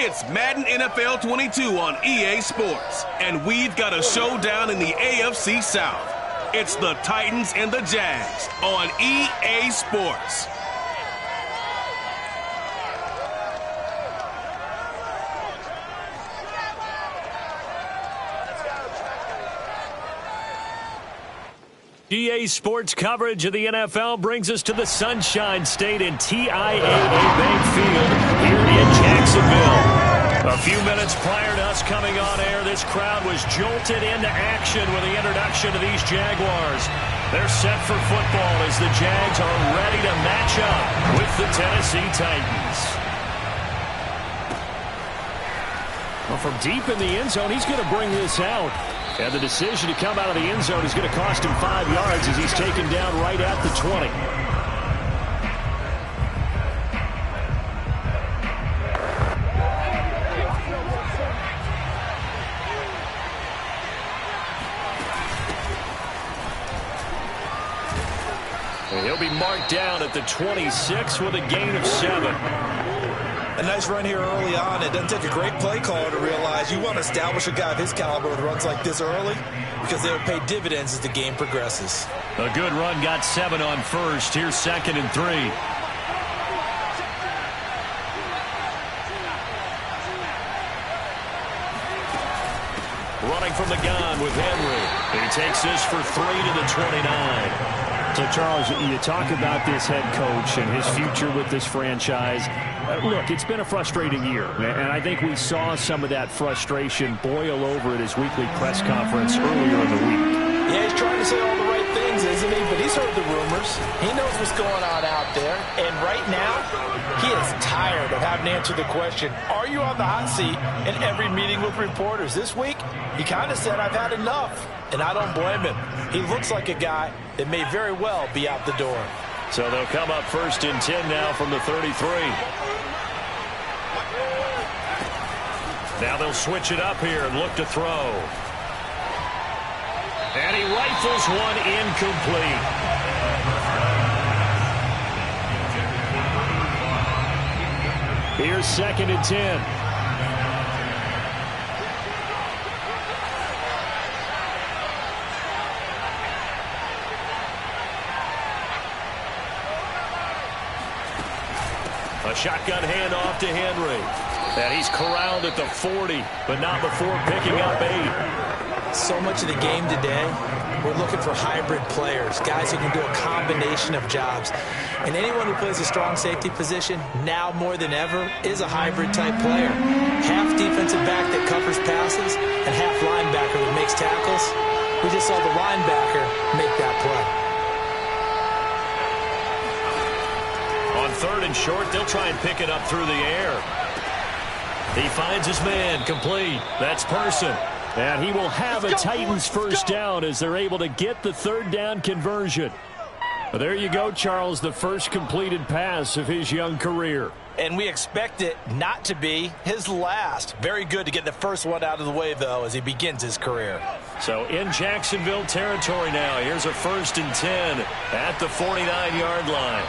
It's Madden NFL 22 on EA Sports, and we've got a showdown in the AFC South. It's the Titans and the Jags on EA Sports. EA Sports coverage of the NFL brings us to the Sunshine State and TIAA Bank Field here in Jacksonville. A few minutes prior to us coming on air, this crowd was jolted into action with the introduction of these Jaguars. They're set for football as the Jags are ready to match up with the Tennessee Titans. Well, from deep in the end zone, he's going to bring this out. And the decision to come out of the end zone is going to cost him 5 yards as he's taken down right at the 20. And he'll be marked down at the 26 with a gain of 7. A nice run here early on. It doesn't take a great play caller to realize you want to establish a guy of his caliber with runs like this early because they'll pay dividends as the game progresses. A good run got 7 on first. Here's 2nd and 3. Running from the gun with Henry. He takes this for 3 to the 29. So, Charles, you talk about this head coach and his future with this franchise. Look, it's been a frustrating year, and I think we saw some of that frustration boil over at his weekly press conference earlier in the week. Yeah, he's trying to say all the right things, isn't he? But he's heard the rumors. He knows what's going on out there. And right now, he is tired of having to answer the question, are you on the hot seat in every meeting with reporters? This week, he kind of said, I've had enough. And I don't blame him. He looks like a guy that may very well be out the door. So they'll come up 1st and 10 now from the 33. Now they'll switch it up here and look to throw. And he rifles one incomplete. Here's 2nd and 10. A shotgun handoff to Henry. And he's corralled at the 40, but not before picking up 8. So much of the game today, we're looking for hybrid players, guys who can do a combination of jobs. And anyone who plays a strong safety position, now more than ever, is a hybrid type player. Half defensive back that covers passes and half linebacker that makes tackles. We just saw the linebacker make that play. On 3rd and short, they'll try and pick it up through the air. He finds his man, complete. That's Person. And he will have a Titans first down as they're able to get the 3rd down conversion. Well, there you go, Charles, the first completed pass of his young career. And we expect it not to be his last. Very good to get the first one out of the way, though, as he begins his career. So in Jacksonville territory now, here's a 1st and 10 at the 49-yard line.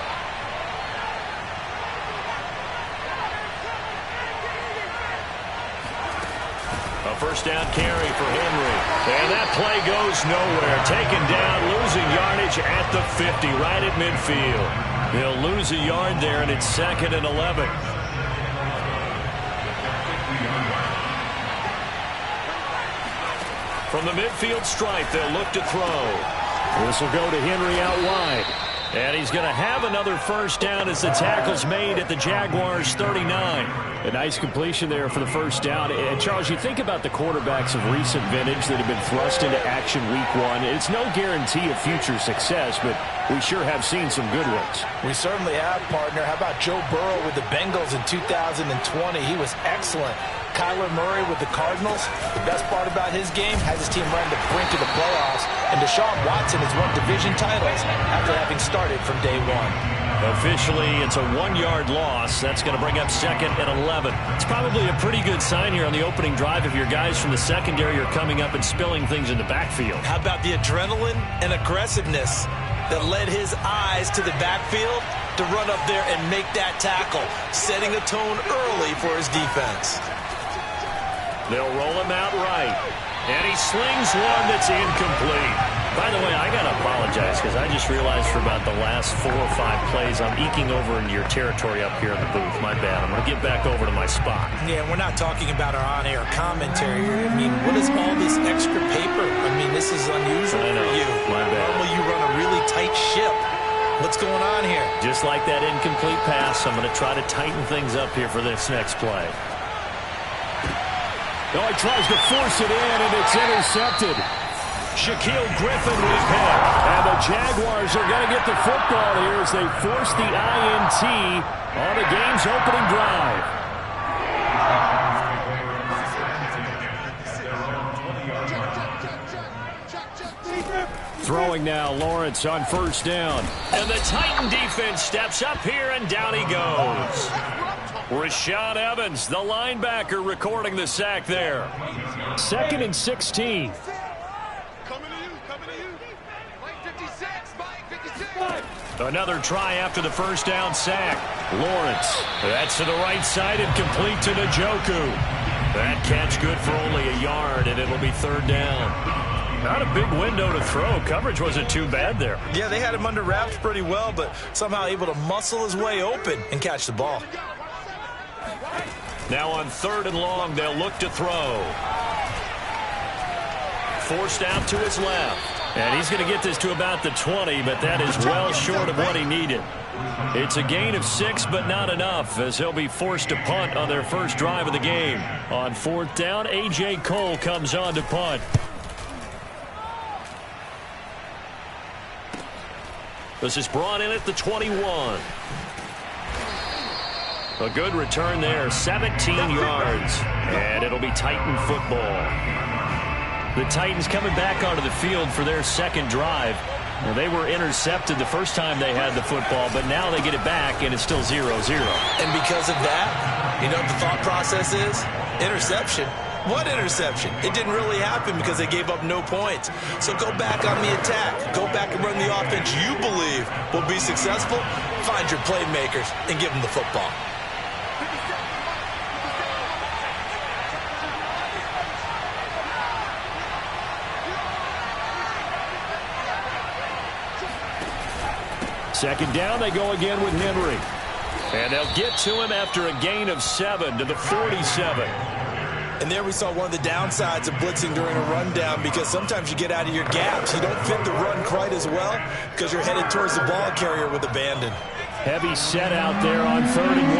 A first down carry for Henry. And that play goes nowhere. Taken down, losing yardage at the 50, right at midfield. They'll lose a yard there, and it's 2nd and 11. From the midfield stripe, they'll look to throw. This will go to Henry out wide. And he's going to have another first down as the tackle's made at the Jaguars' 39. A nice completion there for the first down. And Charles, you think about the quarterbacks of recent vintage that have been thrust into action week 1. It's no guarantee of future success, but we sure have seen some good ones. We certainly have, partner. How about Joe Burrow with the Bengals in 2020? He was excellent. Kyler Murray with the Cardinals. The best part about his game has his team run the brink of the playoffs. And Deshaun Watson has won division titles after having started from day 1. Officially, it's a 1-yard loss. That's going to bring up 2nd and 11. It's probably a pretty good sign here on the opening drive if your guys from the secondary are coming up and spilling things in the backfield. How about the adrenaline and aggressiveness that led his eyes to the backfield to run up there and make that tackle, setting a tone early for his defense. They'll roll him out right. And he slings one that's incomplete. By the way, I got to apologize because I just realized for about the last 4 or 5 plays, I'm eking over into your territory up here in the booth. My bad. I'm going to get back over to my spot. Yeah, we're not talking about our on-air commentary here. I mean, what is all this extra paper? I mean, this is unusual for you. My bad. Normally you run a really tight ship. What's going on here? Just like that incomplete pass, I'm going to try to tighten things up here for this next play. Oh, he tries to force it in, and it's intercepted. Shaquille Griffin with pick. And the Jaguars are going to get the football here as they force the INT on the game's opening drive. Throwing now, Lawrence on first down. And the Titan defense steps up here, and down he goes. Rashad Evans, the linebacker, recording the sack there. 2nd and 16. Another try after the first down sack. Lawrence, that's to the right side and complete to Njoku. That catch good for only a yard, and it'll be 3rd down. Not a big window to throw. Coverage wasn't too bad there. Yeah, they had him under wraps pretty well, but somehow able to muscle his way open and catch the ball. Now on 3rd and long, they'll look to throw. Forced out to his left. And he's going to get this to about the 20, but that is well short of what he needed. It's a gain of 6, but not enough, as he'll be forced to punt on their first drive of the game. On 4th down, A.J. Cole comes on to punt. This is brought in at the 21. A good return there, 17 yards. And it'll be Titan football. The Titans coming back onto the field for their second drive. Well, they were intercepted the first time they had the football, but now they get it back, and it's still 0-0. And because of that, you know what the thought process is? Interception. What interception? It didn't really happen because they gave up no points. So go back on the attack. Go back and run the offense you believe will be successful. Find your playmakers and give them the football. Second down, they go again with Henry. And they'll get to him after a gain of 7 to the 47. And there we saw one of the downsides of blitzing during a rundown, because sometimes you get out of your gaps. You don't fit the run quite as well because you're headed towards the ball carrier with abandon. Heavy set out there on 3rd and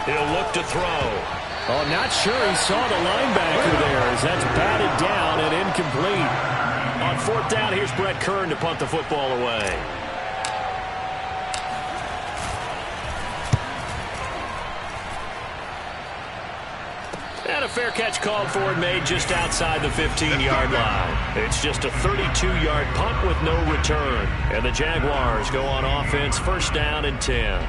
1. He'll look to throw. Oh, not sure he saw the linebacker there as that's batted down and incomplete. On 4th down, here's Brett Kern to punt the football away. And a fair catch called for and made just outside the 15-yard line. It's just a 32-yard punt with no return. And the Jaguars go on offense, 1st down and 10.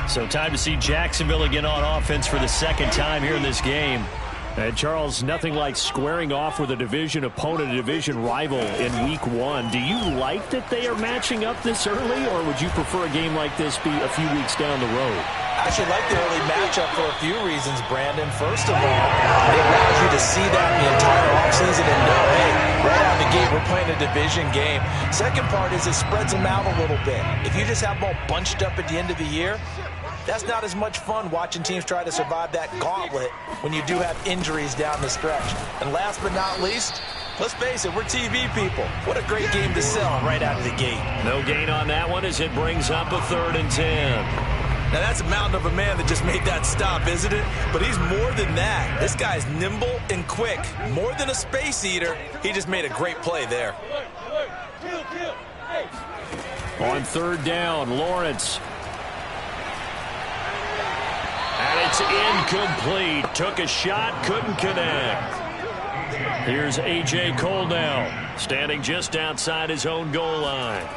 So time to see Jacksonville again on offense for the second time here in this game. And Charles, nothing like squaring off with a division opponent, a division rival in week 1. Do you like that they are matching up this early, or would you prefer a game like this be a few weeks down the road? I actually like the early matchup for a few reasons, Brandon. First of all, it allows you to see that the entire offseason and know, hey, right out of the gate, we're playing a division game. Second part is it spreads them out a little bit. If you just have them all bunched up at the end of the year, that's not as much fun watching teams try to survive that gauntlet when you do have injuries down the stretch. And last but not least, let's face it, we're TV people. What a great game to sell right out of the gate. No gain on that one as it brings up a 3rd and 10. Now, that's a mountain of a man that just made that stop, isn't it? But he's more than that. This guy's nimble and quick. More than a space eater, he just made a great play there. On 3rd down, Lawrence. And it's incomplete. Took a shot, couldn't connect. Here's A.J. Cole now, standing just outside his own goal line.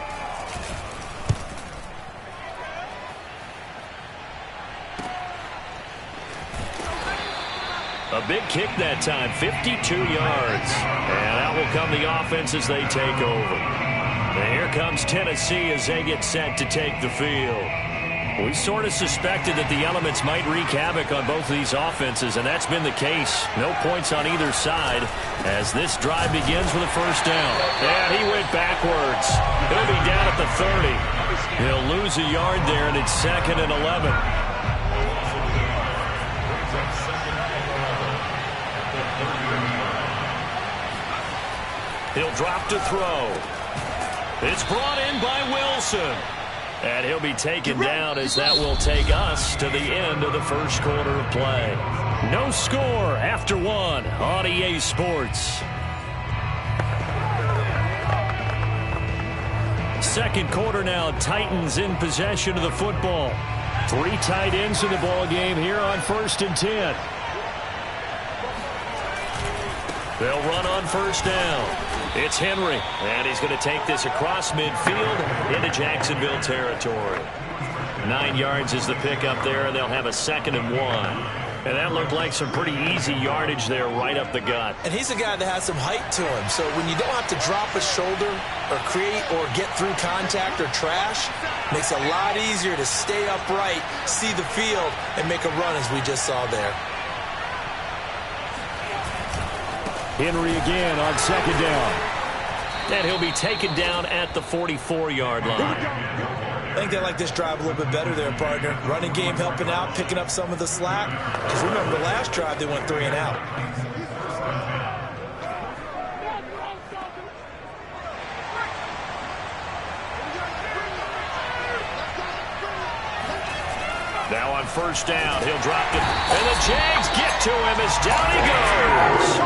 A big kick that time, 52 yards. And out will come the offense as they take over. And here comes Tennessee as they get set to take the field. We sort of suspected that the elements might wreak havoc on both of these offenses, and that's been the case. No points on either side as this drive begins with a first down. And he went backwards. He'll be down at the 30. He'll lose a yard there, and it's 2nd and 11. He'll drop to throw. It's brought in by Wilson. And he'll be taken down as that will take us to the end of the first quarter of play. No score after 1 on EA Sports. Second quarter now, Titans in possession of the football. 3 tight ends in the ball game here on 1st and 10. They'll run on first down. It's Henry, and he's going to take this across midfield into Jacksonville territory. 9 yards is the pickup there, and they'll have a 2nd and 1. And that looked like some pretty easy yardage there right up the gut. And he's a guy that has some height to him, so when you don't have to drop a shoulder or create or get through contact or trash, makes it a lot easier to stay upright, see the field, and make a run as we just saw there. Henry again on 2nd down. And he'll be taken down at the 44-yard line. I think they like this drive a little bit better there, partner. Running game helping out, picking up some of the slack. Because remember, the last drive they went 3 and out. Now on first down, he'll drop it. And the Jags get to him as down he goes.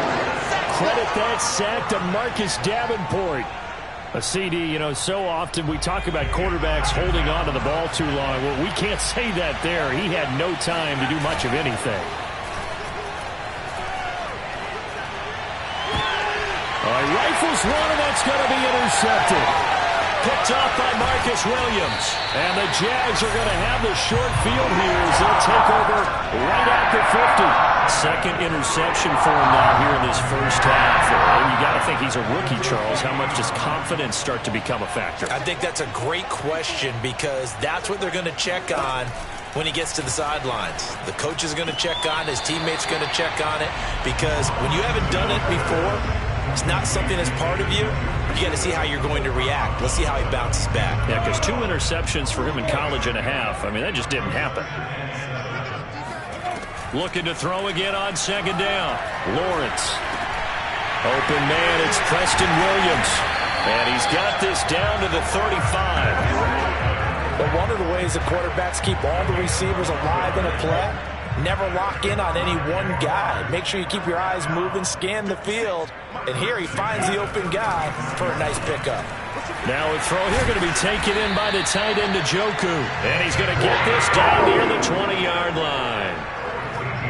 Credit that sack to Marcus Davenport. A CD, you know, so often we talk about quarterbacks holding on to the ball too long. Well, we can't say that there. He had no time to do much of anything. Rifles one, and that's going to be intercepted. Picked off by Marcus Williams. And the Jags are going to have the short field here as they'll take over right at the 50. Second interception for him now here in this first half. And you got to think he's a rookie, Charles. How much does confidence start to become a factor? I think that's a great question because that's what they're going to check on when he gets to the sidelines. The coach is going to check on it. His teammates are going to check on it because when you haven't done it before, it's not something that's part of you. You got to see how you're going to react. Let's see how he bounces back. Yeah, because 2 interceptions for him in college and a half. I mean, that just didn't happen. Looking to throw again on 2nd down. Lawrence. Open man, it's Preston Williams. And he's got this down to the 35. But one of the ways the quarterbacks keep all the receivers alive in a play, never lock in on any one guy. Make sure you keep your eyes moving, scan the field. And here he finds the open guy for a nice pickup. Now a throw here going to be taken in by the tight end Njoku. And he's going to get this down near the 20-yard line.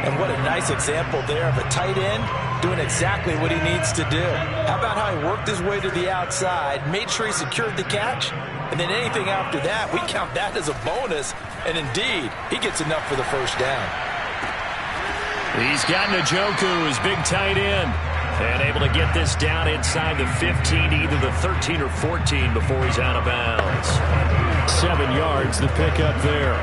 And what a nice example there of a tight end doing exactly what he needs to do. How about how he worked his way to the outside, made sure he secured the catch, and then anything after that, we count that as a bonus. And indeed, he gets enough for the first down. He's got Njoku, his big tight end, and able to get this down inside the 15, either the 13 or 14 before he's out of bounds. 7 yards, the pickup there.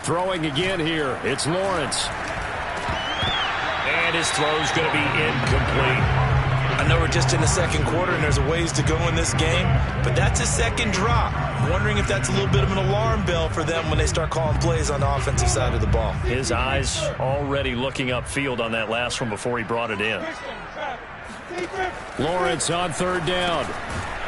Throwing again here, it's Lawrence. And his throw's going to be incomplete. I know we're just in the second quarter and there's a ways to go in this game, but that's a second drop. I'm wondering if that's a little bit of an alarm bell for them when they start calling plays on the offensive side of the ball. His eyes already looking upfield on that last one before he brought it in. Lawrence on 3rd down.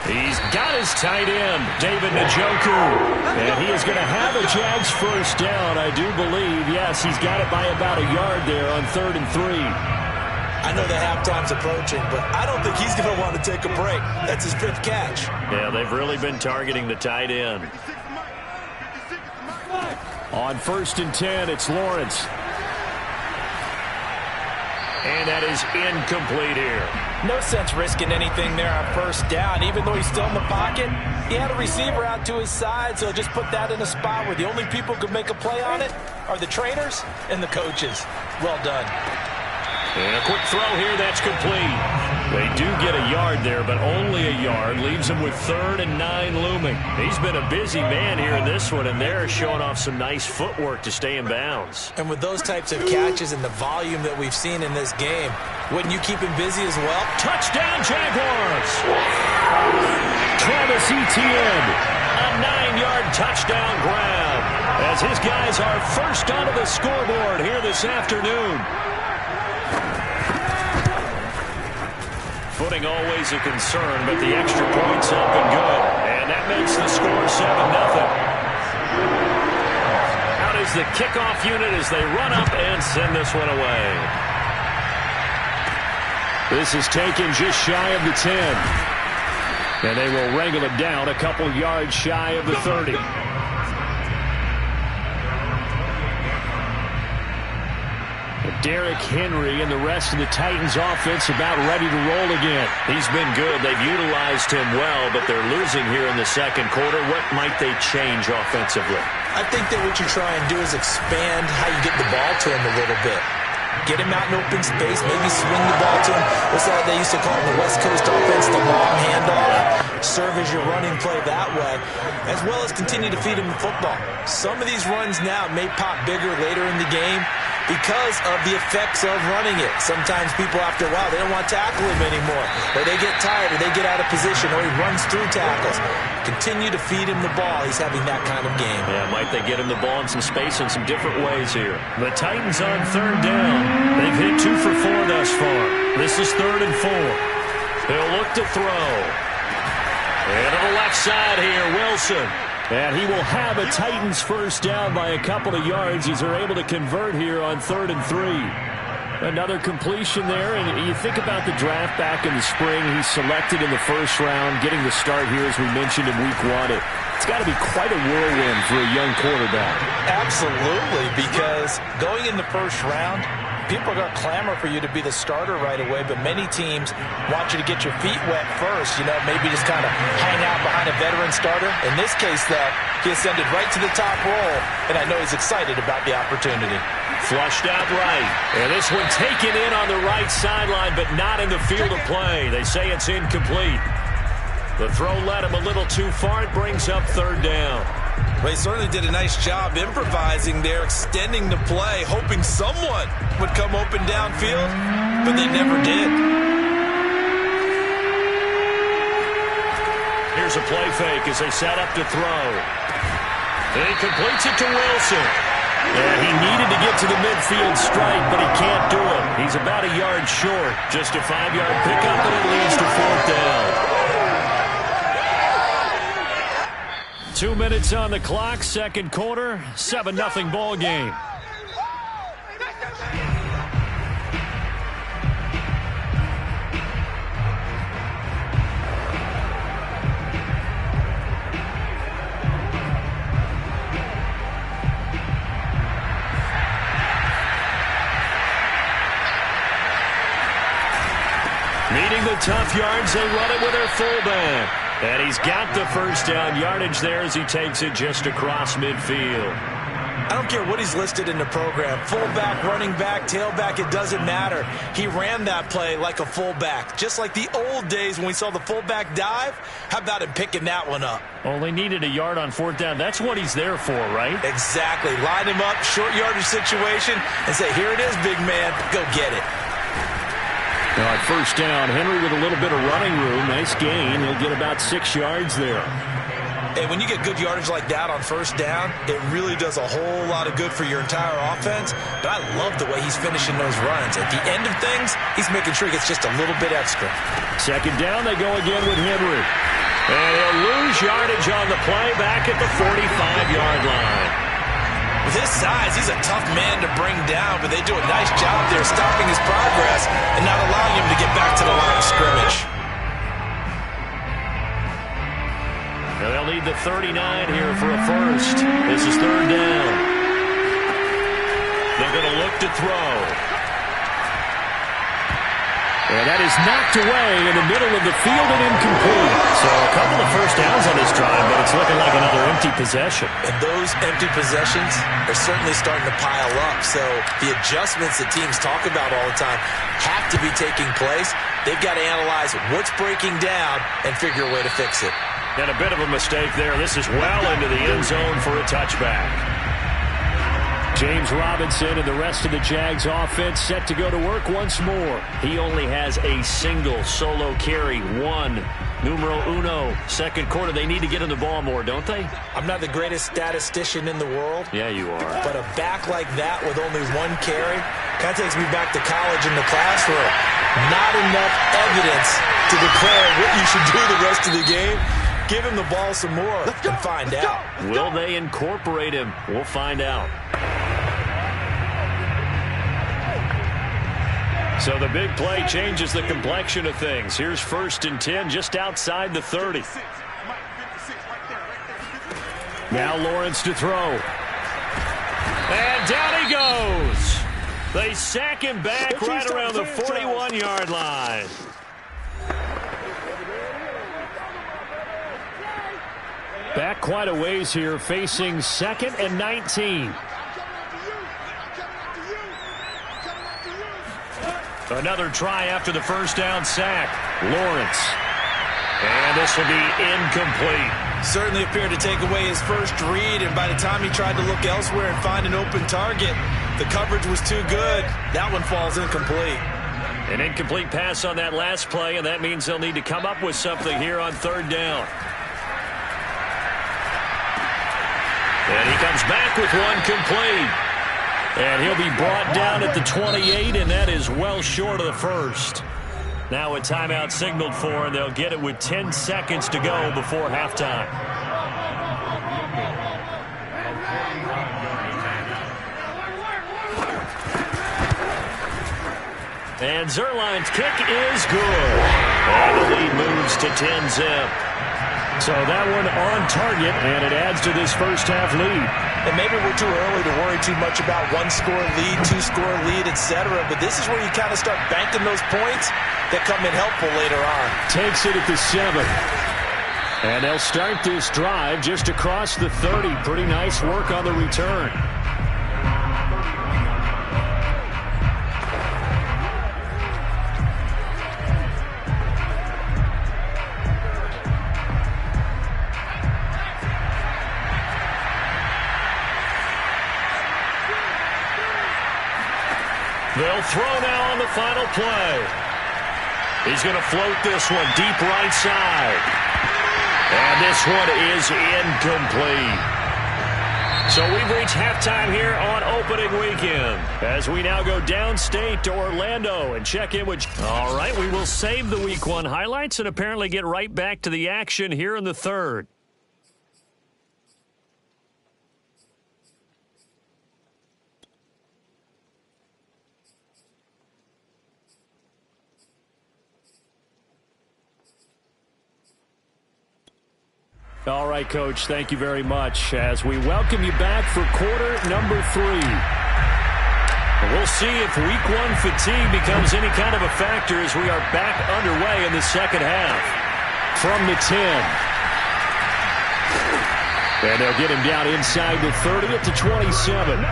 He's got his tight end, David Njoku. And he is going to have a Jags first down, I do believe. Yes, he's got it by about a yard there on 3rd and 3. I know the halftime's approaching, but I don't think he's going to want to take a break. That's his 5th catch. Yeah, they've really been targeting the tight end. On 1st and 10, it's Lawrence. And that is incomplete here. No sense risking anything there on first down. Even though he's still in the pocket, he had a receiver out to his side, so just put that in a spot where the only people who could make a play on it are the trainers and the coaches. Well done. And a quick throw here, that's complete. They do get a yard there, but only a yard. Leaves them with 3rd and 9 looming. He's been a busy man here in this one, and they're showing off some nice footwork to stay in bounds. And with those types of catches and the volume that we've seen in this game, wouldn't you keep him busy as well? Touchdown, Jaguars! Travis Etienne, a 9-yard touchdown grab, as his guys are first onto the scoreboard here this afternoon. Footing always a concern, but the extra point's up and good. And that makes the score 7-0. Out is the kickoff unit as they run up and send this one away. This is taken just shy of the 10. And they will wrangle it down a couple yards shy of the 30. Derrick Henry and the rest of the Titans offense about ready to roll again. He's been good. They've utilized him well, but they're losing here in the second quarter. What might they change offensively? I think that what you try and do is expand how you get the ball to him a little bit. Get him out in open space, maybe swing the ball to him. What's that they used to call the West Coast offense, the long handoff. Serve as your running play that way, as well as continue to feed him the football. Some of these runs now may pop bigger later in the game because of the effects of running it. Sometimes people, after a while, they don't want to tackle him anymore. Or they get tired, or they get out of position, or he runs through tackles. Continue to feed him the ball. He's having that kind of game. Yeah, might they get him the ball in some space in some different ways here. The Titans on 3rd down. They've hit 2 for 4 thus far. This is 3rd and 4. They'll look to throw. And to the left side here, Wilson. And he will have a Titans first down by a couple of yards as they're able to convert here on 3rd and 3. Another completion there, and you think about the draft back in the spring. He's selected in the first round, getting the start here, as we mentioned, in week 1. It's got to be quite a whirlwind for a young quarterback. Absolutely, because going in the first round, people are going to clamor for you to be the starter right away, but many teams want you to get your feet wet first, maybe just kind of hang out behind a veteran starter. In this case, though, he ascended right to the top role, and I know he's excited about the opportunity. Flushed out right, and this one taken in on the right sideline, but not in the field of play. They say it's incomplete. The throw led him a little too far. It brings up 3rd down. Well, he certainly did a nice job improvising there, extending the play, hoping someone would come open downfield, but they never did. Here's a play fake as they set up to throw. He completes it to Wilson. And he needed to get to the midfield strike, but he can't do it. He's about a yard short. Just a 5-yard pickup, and it leads to 4th down. 2 minutes on the clock, second quarter, 7-0 ball game. Needing the tough yards, they run it with their fullback. And he's got the first down yardage there as he takes it just across midfield. I don't care what he's listed in the program. Fullback, running back, tailback, it doesn't matter. He ran that play like a fullback, just like the old days when we saw the fullback dive. How about him picking that one up? Only needed a yard on 4th down. That's what he's there for, right? Exactly. Line him up, short yardage situation, and say, here it is, big man. Go get it. Now at first down, Henry with a little bit of running room. Nice gain. He'll get about 6 yards there. And when you get good yardage like that on first down, it really does a whole lot of good for your entire offense. But I love the way he's finishing those runs. At the end of things, he's making sure he gets just a little bit extra. Second down, they go again with Henry. And he'll lose yardage on the play back at the 45-yard line. With his size, he's a tough man to bring down, but they do a nice job there stopping his progress and not allowing him to get back to the line of scrimmage. Now they'll need the 39 here for a first. This is 3rd down. They're going to look to throw. And that is knocked away in the middle of the field and incomplete. So a couple of first downs on this drive, but it's looking like another empty possession. And those empty possessions are certainly starting to pile up. So the adjustments that teams talk about all the time have to be taking place. They've got to analyze what's breaking down and figure a way to fix it. And a bit of a mistake there. This is well into the end zone for a touchback. James Robinson and the rest of the Jags offense set to go to work once more. He only has a single solo carry, numero uno, second quarter. They need to get him the ball more, don't they? I'm not the greatest statistician in the world. Yeah, you are. But a back like that with only one carry kind of takes me back to college in the classroom. Not enough evidence to declare what you should do the rest of the game. Give him the ball some more and find out. Will they incorporate him? We'll find out. So the big play changes the complexion of things. Here's 1st and 10 just outside the 30. Now Lawrence to throw. And down he goes. They sack him back right around the 41-yard line. Back quite a ways here, facing 2nd and 19. Another try after the first down sack. Lawrence. And this will be incomplete. Certainly appeared to take away his first read, and by the time he tried to look elsewhere and find an open target, the coverage was too good. That one falls incomplete. An incomplete pass on that last play, and that means they'll need to come up with something here on 3rd down. And he comes back with one complete. And he'll be brought down at the 28, and that is well short of the first. Now a timeout signaled for, and they'll get it with 10 seconds to go before halftime. And Zuerlein's kick is good. And the lead moves to 10-zip. So that one on target, and it adds to this first half lead. And maybe we're too early to worry too much about one-score lead, two-score lead, etc. But this is where you kind of start banking those points that come in helpful later on. Takes it at the 7. And they'll start this drive just across the 30. Pretty nice work on the return. They'll throw now on the final play. He's going to float this one deep right side. And this one is incomplete. So we've reached halftime here on opening weekend as we now go downstate to Orlando and check in with... All right, we will save the Week 1 highlights and apparently get right back to the action here in the 3rd. All right, Coach, thank you very much as we welcome you back for quarter number 3. We'll see if Week 1 fatigue becomes any kind of a factor as we are back underway in the second half. From the 10. And they'll get him down inside the 30 at the 27.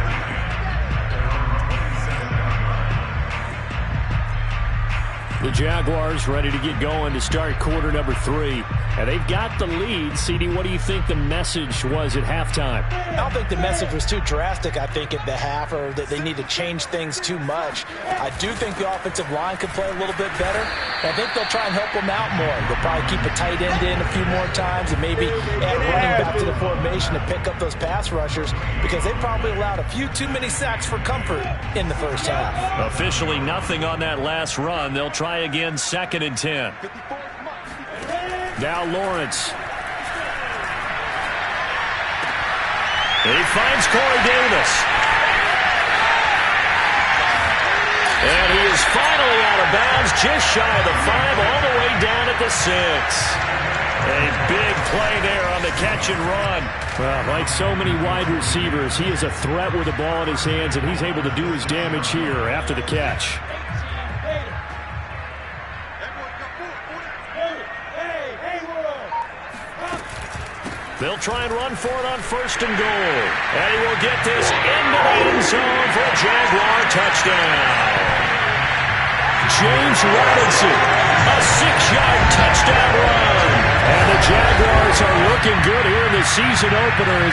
The Jaguars ready to get going to start quarter number 3. And they've got the lead. CD, what do you think the message was at halftime? I don't think the message was too drastic, I think, at the half, or that they need to change things too much. I do think the offensive line could play a little bit better. I think they'll try and help them out more. They'll probably keep a tight end in a few more times and maybe add running back to the formation to pick up those pass rushers because they probably allowed a few too many sacks for comfort in the first half. Officially nothing on that last run. They'll try again 2nd and 10. Now Lawrence. He finds Corey Davis. And he is finally out of bounds, just shy of the 5, all the way down at the 6. A big play there on the catch and run. Well, like so many wide receivers, he is a threat with the ball in his hands, and he's able to do his damage here after the catch. They'll try and run for it on 1st and goal. And he will get this into the end zone for a Jaguar touchdown. James Robinson, a 6-yard touchdown run. And the Jaguars are looking good here in the season opener.